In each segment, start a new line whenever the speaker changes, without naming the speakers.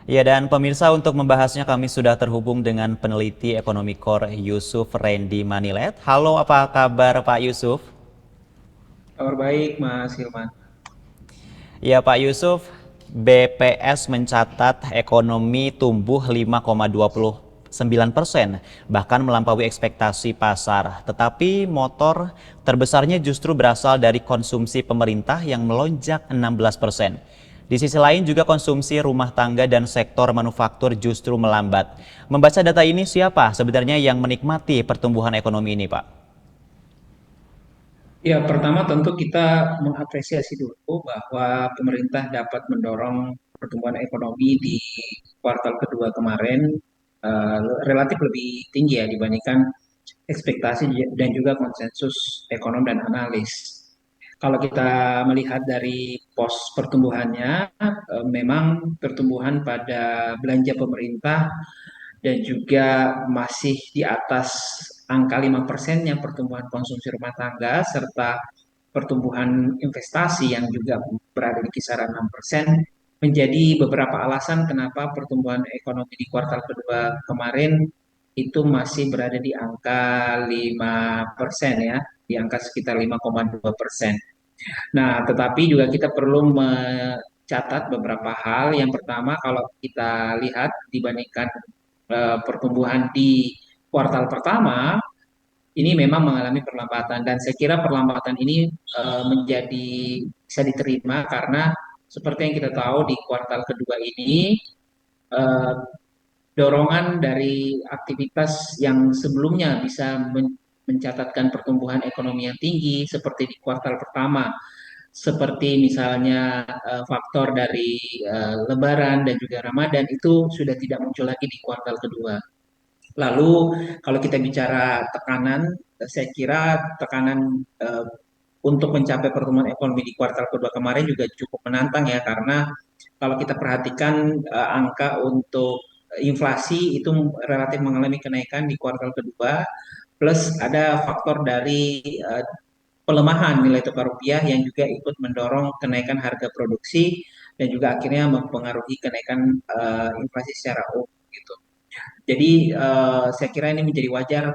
Ya, dan pemirsa, untuk membahasnya kami sudah terhubung dengan peneliti ekonomi core Yusuf Randy Manilet. Halo, apa kabar Pak Yusuf?
Kabar baik, Mas Hilman.
Ya, Pak Yusuf, BPS mencatat ekonomi tumbuh 5,29%, bahkan melampaui ekspektasi pasar. Tetapi motor terbesarnya justru berasal dari konsumsi pemerintah yang melonjak 16%. Di sisi lain juga konsumsi rumah tangga dan sektor manufaktur justru melambat. Membaca data ini, siapa sebenarnya yang menikmati pertumbuhan ekonomi ini, Pak?
Ya, pertama tentu kita mengapresiasi dulu bahwa pemerintah dapat mendorong pertumbuhan ekonomi di kuartal kedua kemarin relatif lebih tinggi ya dibandingkan ekspektasi dan juga konsensus ekonom dan analis. Kalau kita melihat dari pos pertumbuhannya, memang pertumbuhan pada belanja pemerintah dan juga masih di atas angka 5%-nya pertumbuhan konsumsi rumah tangga serta pertumbuhan investasi yang juga berada di kisaran 6% menjadi beberapa alasan kenapa pertumbuhan ekonomi di kuartal kedua kemarin itu masih berada di angka 5% ya, di angka sekitar 5,2%. Nah, tetapi juga kita perlu mencatat beberapa hal. Yang pertama, kalau kita lihat dibandingkan pertumbuhan di kuartal pertama, ini memang mengalami perlambatan dan saya kira perlambatan ini menjadi bisa diterima karena seperti yang kita tahu di kuartal kedua ini eh, dorongan dari aktivitas yang sebelumnya bisa mencatatkan pertumbuhan ekonomi yang tinggi seperti di kuartal pertama seperti misalnya faktor dari Lebaran dan juga Ramadan itu sudah tidak muncul lagi di kuartal kedua. Lalu kalau kita bicara tekanan, saya kira tekanan eh, untuk mencapai pertumbuhan ekonomi di kuartal kedua kemarin juga cukup menantang ya karena kalau kita perhatikan angka untuk inflasi itu relatif mengalami kenaikan di kuartal kedua plus ada faktor dari pelemahan nilai tukar rupiah yang juga ikut mendorong kenaikan harga produksi dan juga akhirnya mempengaruhi kenaikan inflasi secara umum gitu. Jadi saya kira ini menjadi wajar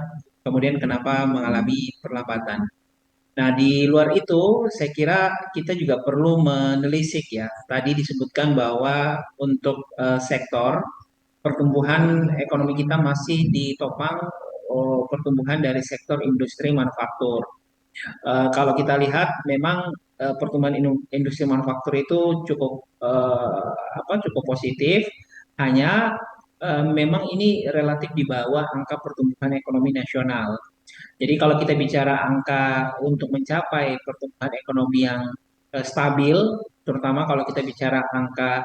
kemudian kenapa mengalami perlambatan. Nah, di luar itu saya kira kita juga perlu menelisik ya. Tadi disebutkan bahwa untuk sektor pertumbuhan ekonomi kita masih ditopang pertumbuhan dari sektor industri manufaktur. Kalau kita lihat memang pertumbuhan industri manufaktur itu cukup positif, hanya memang ini relatif di bawah angka pertumbuhan ekonomi nasional. Jadi kalau kita bicara angka untuk mencapai pertumbuhan ekonomi yang stabil, terutama kalau kita bicara angka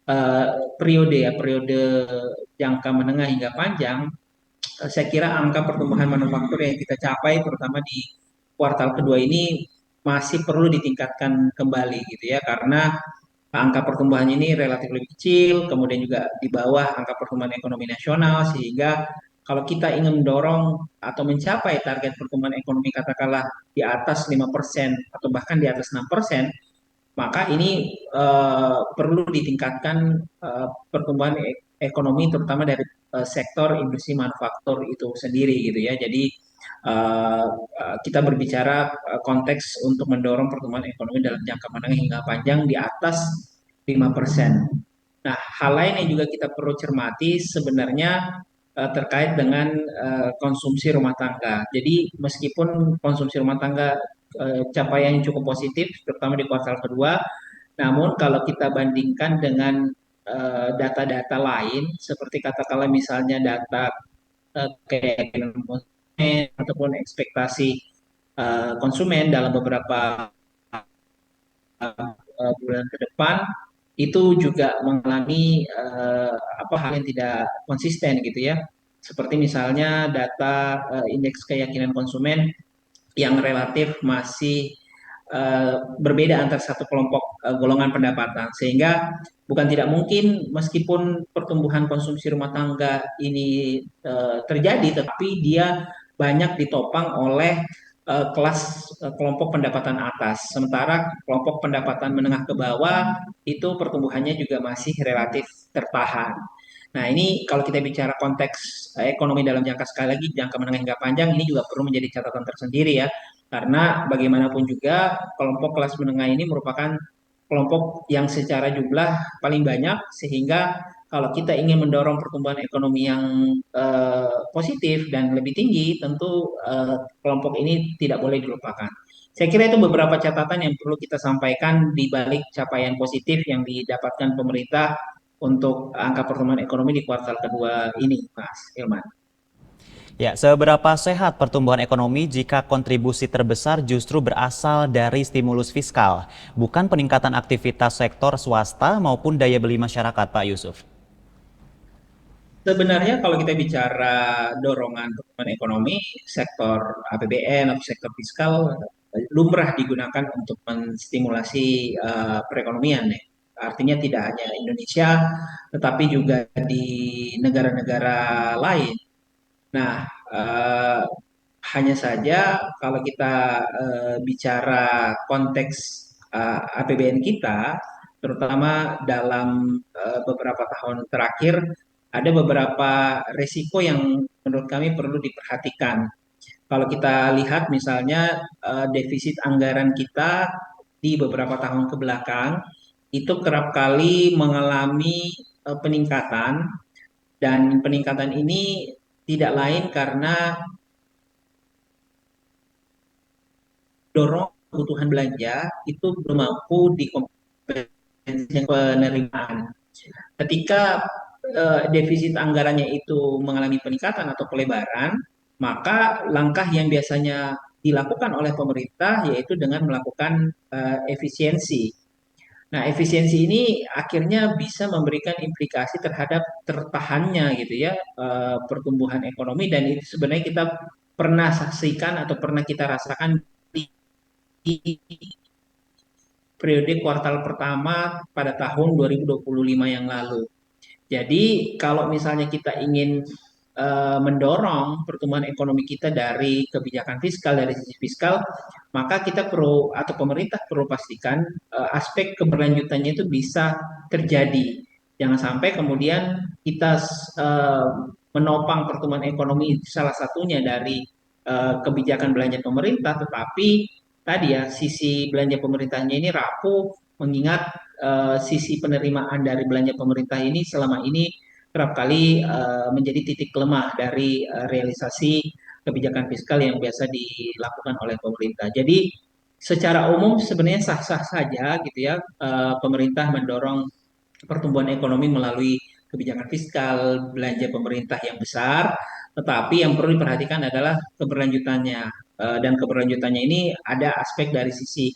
eh, periode jangka menengah hingga panjang, saya kira angka pertumbuhan manufaktur yang kita capai terutama di kuartal kedua ini masih perlu ditingkatkan kembali gitu ya karena angka pertumbuhan ini relatif lebih kecil, kemudian juga di bawah angka pertumbuhan ekonomi nasional sehingga kalau kita ingin mendorong atau mencapai target pertumbuhan ekonomi katakanlah di atas 5% atau bahkan di atas 6%, maka ini perlu ditingkatkan pertumbuhan ekonomi terutama dari sektor industri manufaktur itu sendiri gitu ya. Jadi eh, kita berbicara konteks untuk mendorong pertumbuhan ekonomi dalam jangka menengah hingga panjang di atas 5%. Nah, hal lain yang juga kita perlu cermati sebenarnya terkait dengan konsumsi rumah tangga. Jadi meskipun konsumsi rumah tangga capaian yang cukup positif, terutama di kuartal kedua, namun kalau kita bandingkan dengan data-data lain, seperti katakanlah misalnya data keyakinan konsumen ataupun ekspektasi konsumen dalam beberapa bulan ke depan itu juga mengalami hal yang tidak konsisten gitu ya. Seperti misalnya data indeks keyakinan konsumen yang relatif masih berbeda antar satu kelompok golongan pendapatan sehingga bukan tidak mungkin meskipun pertumbuhan konsumsi rumah tangga ini terjadi tetapi dia banyak ditopang oleh kelas kelompok pendapatan atas. Sementara kelompok pendapatan menengah ke bawah itu pertumbuhannya juga masih relatif tertahan. Nah, ini kalau kita bicara konteks ekonomi dalam jangka sekali lagi jangka menengah hingga panjang ini juga perlu menjadi catatan tersendiri ya. Karena bagaimanapun juga kelompok kelas menengah ini merupakan kelompok yang secara jumlah paling banyak sehingga kalau kita ingin mendorong pertumbuhan ekonomi yang positif dan lebih tinggi, tentu kelompok ini tidak boleh dilupakan. Saya kira itu beberapa catatan yang perlu kita sampaikan di balik capaian positif yang didapatkan pemerintah untuk angka pertumbuhan ekonomi di kuartal kedua ini, Mas Ilman.
Ya, seberapa sehat pertumbuhan ekonomi jika kontribusi terbesar justru berasal dari stimulus fiskal, bukan peningkatan aktivitas sektor swasta maupun daya beli masyarakat, Pak Yusuf?
Sebenarnya kalau kita bicara dorongan pertumbuhan ekonomi, sektor APBN atau sektor fiskal lumrah digunakan untuk menstimulasi perekonomian ya. Artinya tidak hanya Indonesia, tetapi juga di negara-negara lain. Nah, eh, hanya saja kalau kita bicara konteks APBN kita, terutama dalam beberapa tahun terakhir, ada beberapa resiko yang menurut kami perlu diperhatikan. Kalau kita lihat misalnya defisit anggaran kita di beberapa tahun ke belakang itu kerap kali mengalami peningkatan dan peningkatan ini tidak lain karena dorong kebutuhan belanja itu belum mampu dikompensasi penerimaan. Ketika defisit anggarannya itu mengalami peningkatan atau pelebaran, maka langkah yang biasanya dilakukan oleh pemerintah yaitu dengan melakukan efisiensi. Nah, efisiensi ini akhirnya bisa memberikan implikasi terhadap tertahannya gitu ya pertumbuhan ekonomi dan itu sebenarnya kita pernah saksikan atau pernah kita rasakan di periode kuartal pertama pada tahun 2025 yang lalu. Jadi kalau misalnya kita ingin mendorong pertumbuhan ekonomi kita dari kebijakan fiskal, dari sisi fiskal, maka kita perlu atau pemerintah perlu pastikan aspek keberlanjutannya itu bisa terjadi. Jangan sampai kemudian kita eh, menopang pertumbuhan ekonomi salah satunya dari kebijakan belanja pemerintah, tetapi tadi ya sisi belanja pemerintahnya ini rapuh, mengingat sisi penerimaan dari belanja pemerintah ini selama ini kerap kali menjadi titik lemah dari realisasi kebijakan fiskal yang biasa dilakukan oleh pemerintah. Jadi secara umum sebenarnya sah-sah saja gitu ya pemerintah mendorong pertumbuhan ekonomi melalui kebijakan fiskal, belanja pemerintah yang besar, tetapi yang perlu diperhatikan adalah keberlanjutannya. Dan keberlanjutannya ini ada aspek dari sisi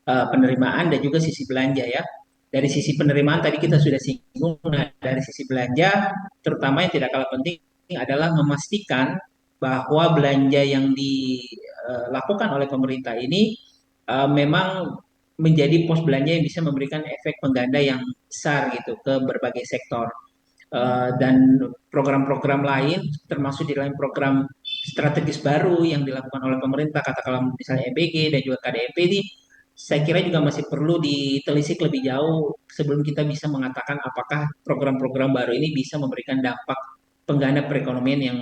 penerimaan dan juga sisi belanja ya. Dari sisi penerimaan tadi kita sudah singgung, nah dari sisi belanja terutama yang tidak kalah penting adalah memastikan bahwa belanja yang dilakukan oleh pemerintah ini memang menjadi pos belanja yang bisa memberikan efek pengganda yang besar gitu ke berbagai sektor. Dan program-program lain termasuk di dalam program strategis baru yang dilakukan oleh pemerintah katakanlah misalnya EBG dan juga KDEP ini saya kira juga masih perlu ditelisik lebih jauh sebelum kita bisa mengatakan apakah program-program baru ini bisa memberikan dampak pengganda perekonomian yang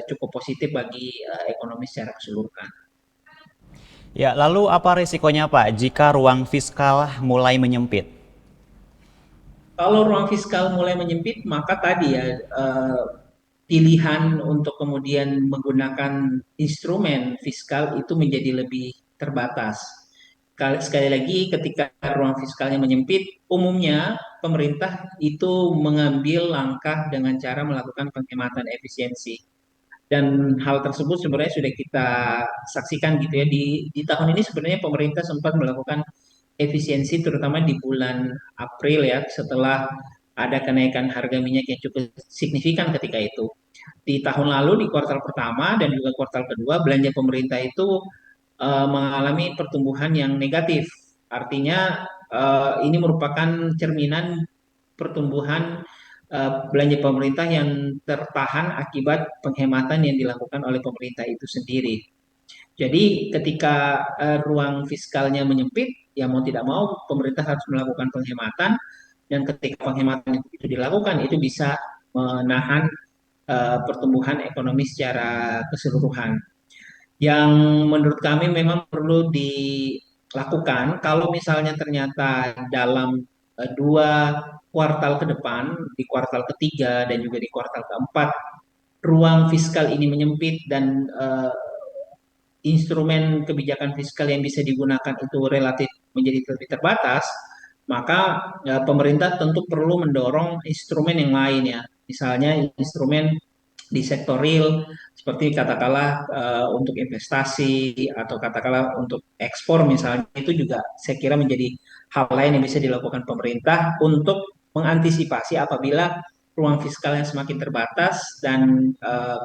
cukup positif bagi ekonomi secara keseluruhan.
Ya, lalu apa risikonya, Pak, jika ruang fiskal mulai menyempit?
Kalau ruang fiskal mulai menyempit, maka tadi ya pilihan untuk kemudian menggunakan instrumen fiskal itu menjadi lebih terbatas. Sekali lagi, ketika ruang fiskalnya menyempit, umumnya pemerintah itu mengambil langkah dengan cara melakukan penghematan efisiensi. Dan hal tersebut sebenarnya sudah kita saksikan gitu ya di tahun ini sebenarnya pemerintah sempat melakukan efisiensi terutama di bulan April ya setelah ada kenaikan harga minyak yang cukup signifikan ketika itu. Di tahun lalu di kuartal pertama dan juga kuartal kedua belanja pemerintah itu mengalami pertumbuhan yang negatif. Artinya ini merupakan cerminan pertumbuhan belanja pemerintah yang tertahan akibat penghematan yang dilakukan oleh pemerintah itu sendiri. Jadi ketika ruang fiskalnya menyempit, ya mau tidak mau pemerintah harus melakukan penghematan, dan ketika penghematan itu dilakukan, itu bisa menahan pertumbuhan ekonomi secara keseluruhan. Yang menurut kami memang perlu dilakukan kalau misalnya ternyata dalam dua kuartal ke depan, di kuartal ketiga dan juga di kuartal keempat, ruang fiskal ini menyempit dan instrumen kebijakan fiskal yang bisa digunakan itu relatif menjadi lebih terbatas, maka pemerintah tentu perlu mendorong instrumen yang lain ya. Misalnya instrumen di sektor real seperti katakanlah untuk investasi atau katakanlah untuk ekspor misalnya, itu juga saya kira menjadi hal lain yang bisa dilakukan pemerintah untuk mengantisipasi apabila ruang fiskal yang semakin terbatas dan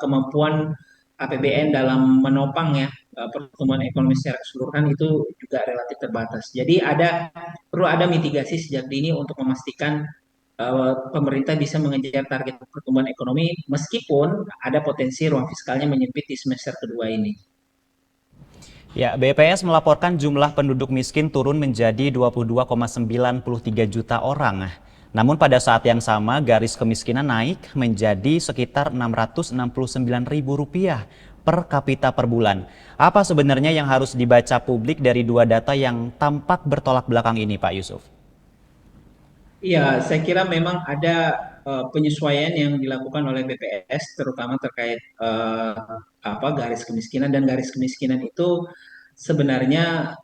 kemampuan APBN dalam menopang ya pertumbuhan ekonomi secara keseluruhan itu juga relatif terbatas. Jadi perlu ada mitigasi sejak dini untuk memastikan pemerintah bisa mengejar target pertumbuhan ekonomi meskipun ada potensi ruang fiskalnya menyempit di semester kedua ini.
Ya, BPS melaporkan jumlah penduduk miskin turun menjadi 22,93 juta orang. Namun pada saat yang sama garis kemiskinan naik menjadi sekitar Rp669.000 per kapita per bulan. Apa sebenarnya yang harus dibaca publik dari dua data yang tampak bertolak belakang ini, Pak Yusuf?
Iya, saya kira memang ada penyesuaian yang dilakukan oleh BPS terutama terkait garis kemiskinan, dan garis kemiskinan itu sebenarnya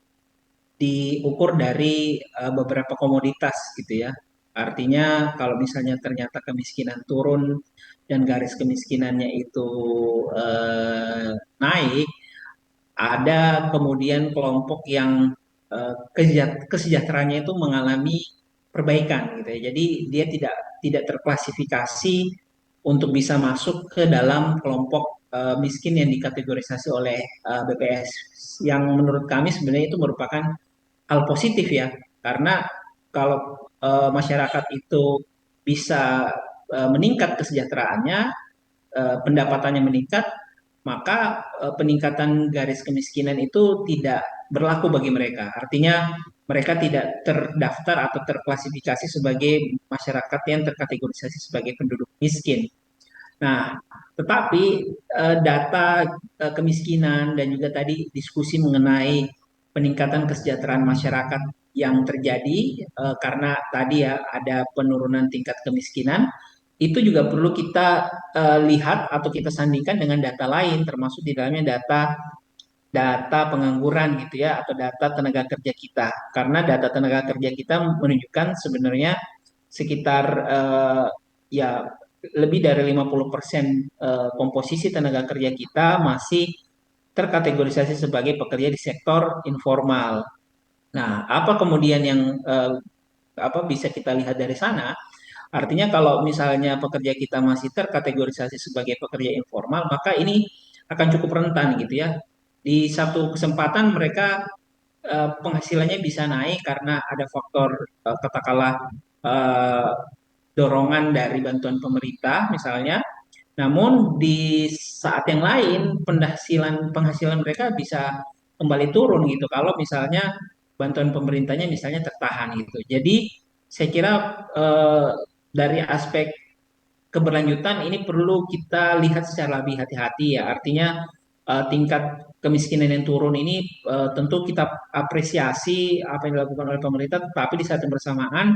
diukur dari beberapa komoditas gitu ya. Artinya kalau misalnya ternyata kemiskinan turun dan garis kemiskinannya itu naik, ada kemudian kelompok yang kesejahteraannya itu mengalami perbaikan gitu ya. Jadi dia tidak terklasifikasi untuk bisa masuk ke dalam kelompok miskin yang dikategorisasi oleh BPS. Yang menurut kami sebenarnya itu merupakan hal positif ya, karena kalau masyarakat itu bisa meningkat kesejahteraannya, pendapatannya meningkat, maka peningkatan garis kemiskinan itu tidak berlaku bagi mereka. Artinya mereka tidak terdaftar atau terklasifikasi sebagai masyarakat yang terkategorisasi sebagai penduduk miskin. Nah, tetapi data kemiskinan dan juga tadi diskusi mengenai peningkatan kesejahteraan masyarakat yang terjadi karena tadi ya ada penurunan tingkat kemiskinan, itu juga perlu kita lihat atau kita sandingkan dengan data lain, termasuk di dalamnya data data pengangguran gitu ya, atau data tenaga kerja kita. Karena data tenaga kerja kita menunjukkan sebenarnya sekitar ya lebih dari 50% komposisi tenaga kerja kita masih terkategorisasi sebagai pekerja di sektor informal. Nah, apa kemudian yang bisa kita lihat dari sana? Artinya kalau misalnya pekerja kita masih terkategorisasi sebagai pekerja informal, maka ini akan cukup rentan gitu ya. Di satu kesempatan mereka penghasilannya bisa naik karena ada faktor katakanlah eh, dorongan dari bantuan pemerintah misalnya. Namun di saat yang lain penghasilan penghasilan mereka bisa kembali turun gitu kalau misalnya bantuan pemerintahnya misalnya tertahan gitu. Jadi saya kira eh, dari aspek keberlanjutan ini perlu kita lihat secara lebih hati-hati ya. Artinya tingkat kemiskinan yang turun ini tentu kita apresiasi apa yang dilakukan oleh pemerintah, tetapi di saat yang bersamaan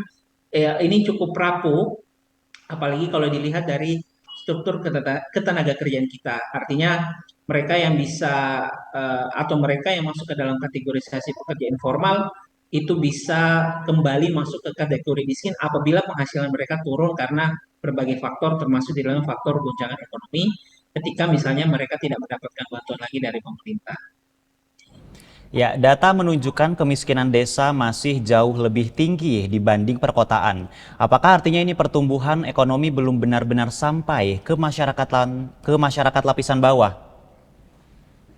ini cukup rapuh, apalagi kalau dilihat dari struktur ketenaga kerjaan kita. Artinya mereka yang bisa atau mereka yang masuk ke dalam kategorisasi pekerja informal itu bisa kembali masuk ke kategori miskin apabila penghasilan mereka turun karena berbagai faktor termasuk di dalam faktor goncangan ekonomi ketika misalnya mereka tidak mendapatkan bantuan lagi dari pemerintah.
Ya, data menunjukkan kemiskinan desa masih jauh lebih tinggi dibanding perkotaan. Apakah artinya ini pertumbuhan ekonomi belum benar-benar sampai ke masyarakat lapisan bawah?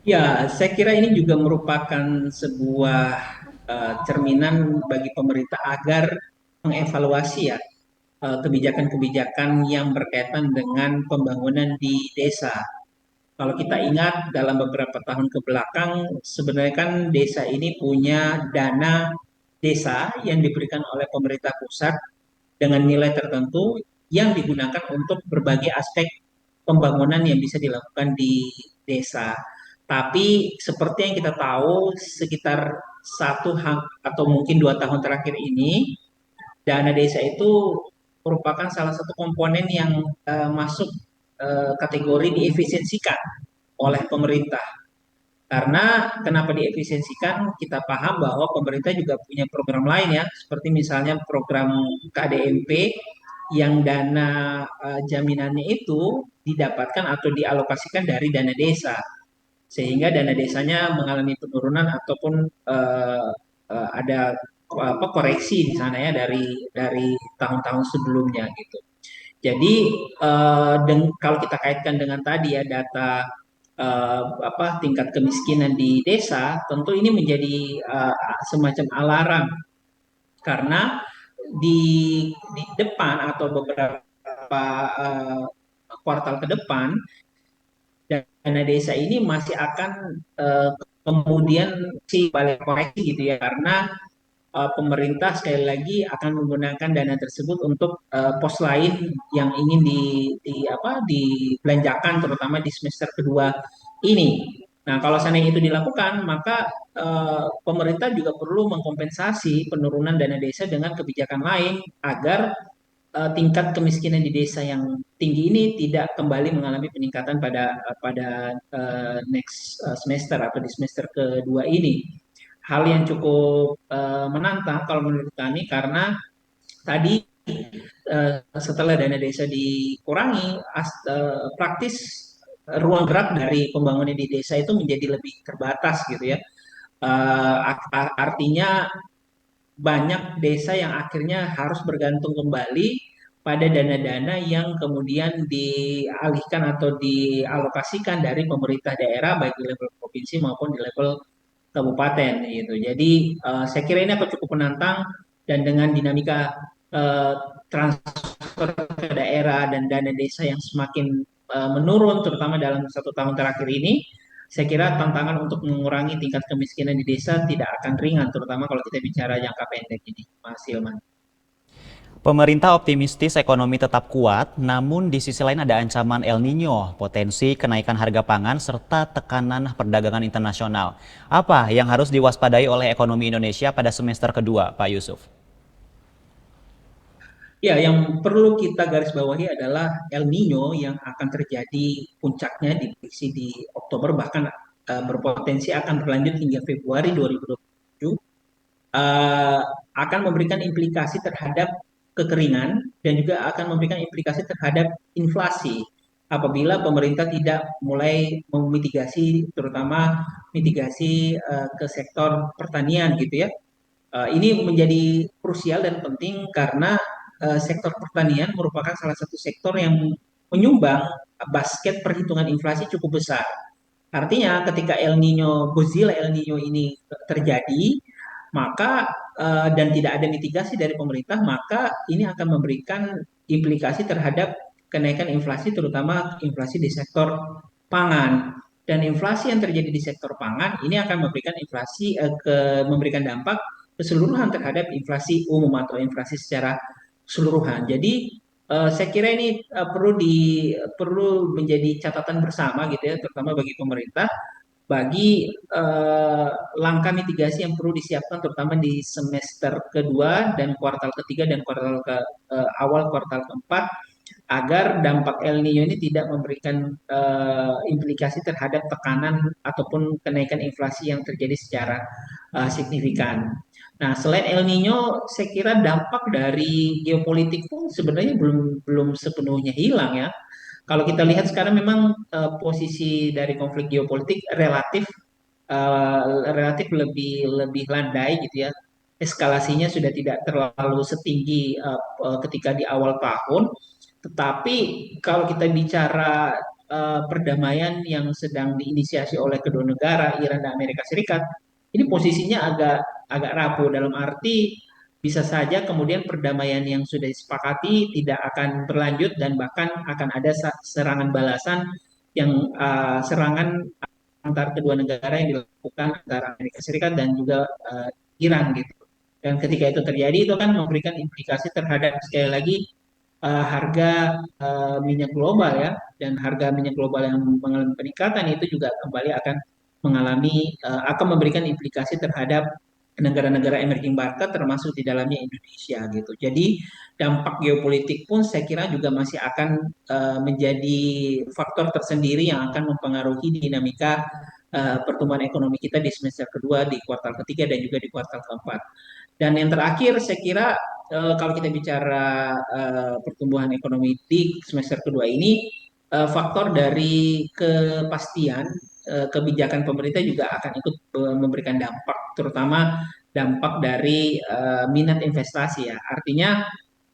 Ya, saya kira ini juga merupakan sebuah cerminan bagi pemerintah agar mengevaluasi ya kebijakan-kebijakan yang berkaitan dengan pembangunan di desa. Kalau kita ingat dalam beberapa tahun ke belakang, sebenarnya kan desa ini punya dana desa yang diberikan oleh pemerintah pusat dengan nilai tertentu yang digunakan untuk berbagai aspek pembangunan yang bisa dilakukan di desa. Tapi seperti yang kita tahu, sekitar atau mungkin 2 tahun terakhir ini, dana desa itu merupakan salah satu komponen yang masuk kategori diefisiensikan oleh pemerintah. Karena kenapa diefisiensikan? Kita paham bahwa pemerintah juga punya program lain ya, seperti misalnya program KDMP yang dana jaminannya itu didapatkan atau dialokasikan dari dana desa, sehingga dana desanya mengalami penurunan ataupun ada koreksi di sana ya dari tahun-tahun sebelumnya gitu. Jadi kalau kita kaitkan dengan tadi ya data tingkat kemiskinan di desa, tentu ini menjadi semacam alarm karena di di depan atau beberapa uh, kuartal ke depan dana desa ini masih akan kemudian si balik koreksi gitu ya, karena pemerintah sekali lagi akan menggunakan dana tersebut untuk pos lain yang ingin dibelanjakan terutama di semester kedua ini. Nah, kalau seandainya itu dilakukan, maka pemerintah juga perlu mengkompensasi penurunan dana desa dengan kebijakan lain agar tingkat kemiskinan di desa yang tinggi ini tidak kembali mengalami peningkatan pada next semester atau di semester kedua ini. Hal yang cukup menantang kalau menurut kami karena tadi setelah dana desa dikurangi, praktis ruang gerak dari pembangunan di desa itu menjadi lebih terbatas gitu ya. Artinya banyak desa yang akhirnya harus bergantung kembali pada dana-dana yang kemudian dialihkan atau dialokasikan dari pemerintah daerah baik di level provinsi maupun di level kabupaten gitu. Jadi saya kira ini akan cukup menantang dan dengan dinamika eh, transfer ke daerah dan dana desa yang semakin menurun terutama dalam 1 tahun terakhir ini, saya kira tantangan untuk mengurangi tingkat kemiskinan di desa tidak akan ringan, terutama kalau kita bicara jangka pendek ini, Mas Hilman.
Pemerintah optimistis ekonomi tetap kuat, namun di sisi lain ada ancaman El Nino, potensi kenaikan harga pangan, serta tekanan perdagangan internasional. Apa yang harus diwaspadai oleh ekonomi Indonesia pada semester kedua, Pak Yusuf?
Ya, yang perlu kita garis bawahi adalah El Nino yang akan terjadi puncaknya diprediksi di Oktober, bahkan berpotensi akan berlanjut hingga Februari 2027, eh, akan memberikan implikasi terhadap kekeringan dan juga akan memberikan implikasi terhadap inflasi apabila pemerintah tidak mulai memitigasi, terutama mitigasi ke sektor pertanian gitu ya. Ini menjadi krusial dan penting karena sektor pertanian merupakan salah satu sektor yang menyumbang basket perhitungan inflasi cukup besar. Artinya ketika Godzilla El Nino ini terjadi, maka dan tidak ada mitigasi dari pemerintah, maka ini akan memberikan implikasi terhadap kenaikan inflasi, terutama inflasi di sektor pangan. Dan inflasi yang terjadi di sektor pangan ini akan memberikan dampak keseluruhan terhadap inflasi umum atau inflasi secara keseluruhan. Jadi saya kira ini perlu menjadi catatan bersama gitu ya, terutama bagi pemerintah, bagi langkah mitigasi yang perlu disiapkan terutama di semester kedua dan kuartal ketiga dan awal kuartal keempat agar dampak El Nino ini tidak memberikan implikasi terhadap tekanan ataupun kenaikan inflasi yang terjadi secara signifikan. Nah, selain El Nino, saya kira dampak dari geopolitik pun sebenarnya belum belum sepenuhnya hilang ya. Kalau kita lihat sekarang memang posisi dari konflik geopolitik relatif lebih lebih landai gitu ya. Eskalasinya sudah tidak terlalu setinggi ketika di awal tahun. Tetapi kalau kita bicara perdamaian yang sedang diinisiasi oleh kedua negara, Iran dan Amerika Serikat, ini posisinya agak agak rapuh dalam arti bisa saja kemudian perdamaian yang sudah disepakati tidak akan berlanjut dan bahkan akan ada serangan balasan serangan antar kedua negara yang dilakukan antara Amerika Serikat dan juga Iran gitu. Dan ketika itu terjadi itu kan memberikan implikasi terhadap sekali lagi harga minyak global ya, dan harga minyak global yang mengalami peningkatan itu juga kembali akan memberikan implikasi terhadap negara-negara emerging market termasuk di dalamnya Indonesia gitu. Jadi dampak geopolitik pun saya kira juga masih akan menjadi faktor tersendiri yang akan mempengaruhi dinamika pertumbuhan ekonomi kita di semester kedua, di kuartal ketiga dan juga di kuartal keempat. Dan yang terakhir saya kira kalau kita bicara pertumbuhan ekonomi di semester kedua ini, faktor dari kepastian kebijakan pemerintah juga akan ikut memberikan dampak, terutama dampak dari minat investasi ya. Artinya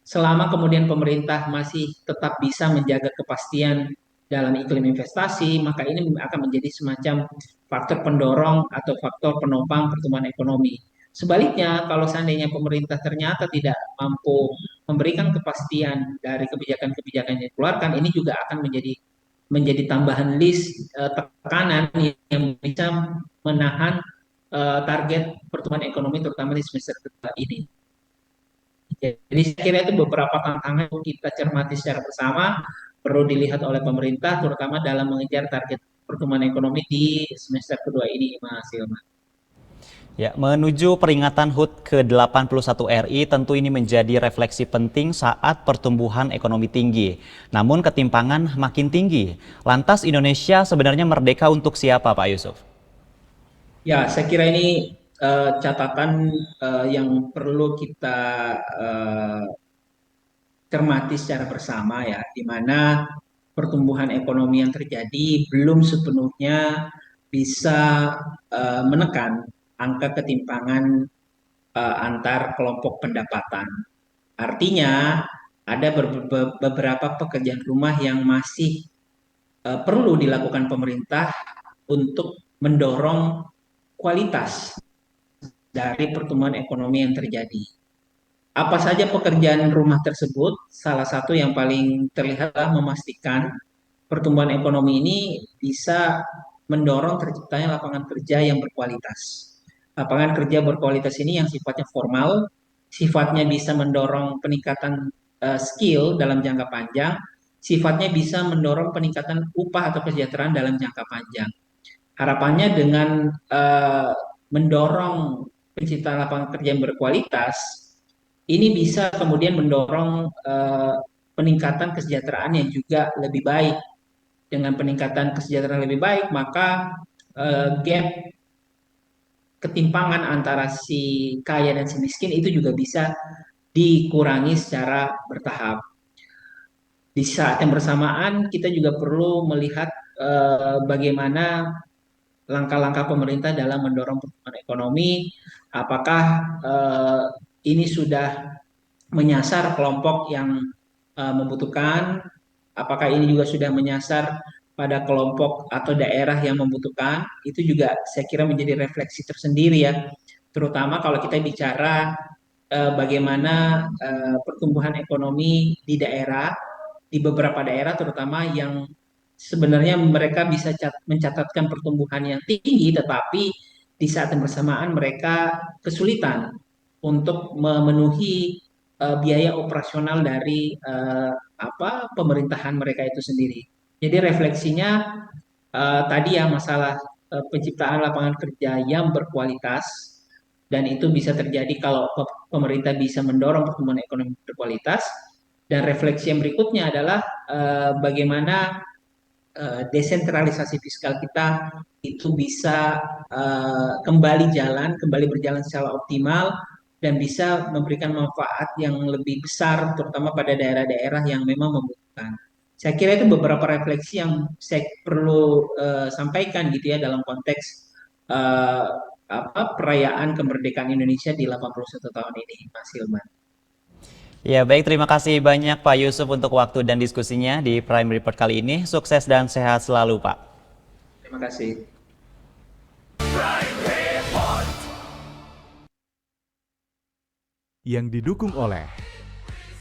selama kemudian pemerintah masih tetap bisa menjaga kepastian dalam iklim investasi, maka ini akan menjadi semacam faktor pendorong atau faktor penopang pertumbuhan ekonomi. Sebaliknya, kalau seandainya pemerintah ternyata tidak mampu memberikan kepastian dari kebijakan-kebijakan yang dikeluarkan, ini juga akan menjadi tambahan list tekanan yang bisa menahan target pertumbuhan ekonomi terutama di semester kedua ini. Jadi saya kira itu beberapa tantangan yang kita cermati secara bersama, perlu dilihat oleh pemerintah terutama dalam mengejar target pertumbuhan ekonomi di semester kedua ini, Mas Ilman.
Ya, menuju peringatan HUT ke-81 RI tentu ini menjadi refleksi penting saat pertumbuhan ekonomi tinggi. Namun ketimpangan makin tinggi. Lantas Indonesia sebenarnya merdeka untuk siapa, Pak Yusuf?
Ya, saya kira ini catatan yang perlu kita eh, cermati secara bersama ya, di mana pertumbuhan ekonomi yang terjadi belum sepenuhnya bisa menekan angka ketimpangan antar kelompok pendapatan. Artinya ada beberapa pekerjaan rumah yang masih perlu dilakukan pemerintah untuk mendorong kualitas dari pertumbuhan ekonomi yang terjadi. Apa saja pekerjaan rumah tersebut? Salah satu yang paling terlihat adalah memastikan pertumbuhan ekonomi ini bisa mendorong terciptanya lapangan kerja yang berkualitas. Lapangan kerja berkualitas ini yang sifatnya formal, sifatnya bisa mendorong peningkatan skill dalam jangka panjang, sifatnya bisa mendorong peningkatan upah atau kesejahteraan dalam jangka panjang. Harapannya dengan mendorong penciptaan lapangan kerja yang berkualitas, ini bisa kemudian mendorong peningkatan kesejahteraan yang juga lebih baik. Dengan peningkatan kesejahteraan lebih baik, maka gap ketimpangan antara si kaya dan si miskin itu juga bisa dikurangi secara bertahap. Di saat yang bersamaan, kita juga perlu melihat bagaimana langkah-langkah pemerintah dalam mendorong pertumbuhan ekonomi. Apakah ini sudah menyasar kelompok yang membutuhkan, apakah ini juga sudah menyasar pada kelompok atau daerah yang membutuhkan, itu juga saya kira menjadi refleksi tersendiri ya, terutama kalau kita bicara bagaimana pertumbuhan ekonomi di daerah, di beberapa daerah terutama yang sebenarnya mereka bisa mencatatkan pertumbuhan yang tinggi, tetapi di saat yang bersamaan mereka kesulitan untuk memenuhi biaya operasional dari pemerintahan mereka itu sendiri. Jadi refleksinya tadi ya masalah penciptaan lapangan kerja yang berkualitas, dan itu bisa terjadi kalau pemerintah bisa mendorong pertumbuhan ekonomi berkualitas. Dan refleksi yang berikutnya adalah bagaimana desentralisasi fiskal kita itu bisa kembali berjalan secara optimal dan bisa memberikan manfaat yang lebih besar, terutama pada daerah-daerah yang memang membutuhkan. Saya kira itu beberapa refleksi yang saya perlu sampaikan gitu ya dalam konteks uh, perayaan kemerdekaan Indonesia di 81 tahun ini, Mas Hilman.
Ya, baik, terima kasih banyak Pak Yusuf untuk waktu dan diskusinya di Prime Report kali ini. Sukses dan sehat selalu, Pak.
Terima kasih.
Yang didukung oleh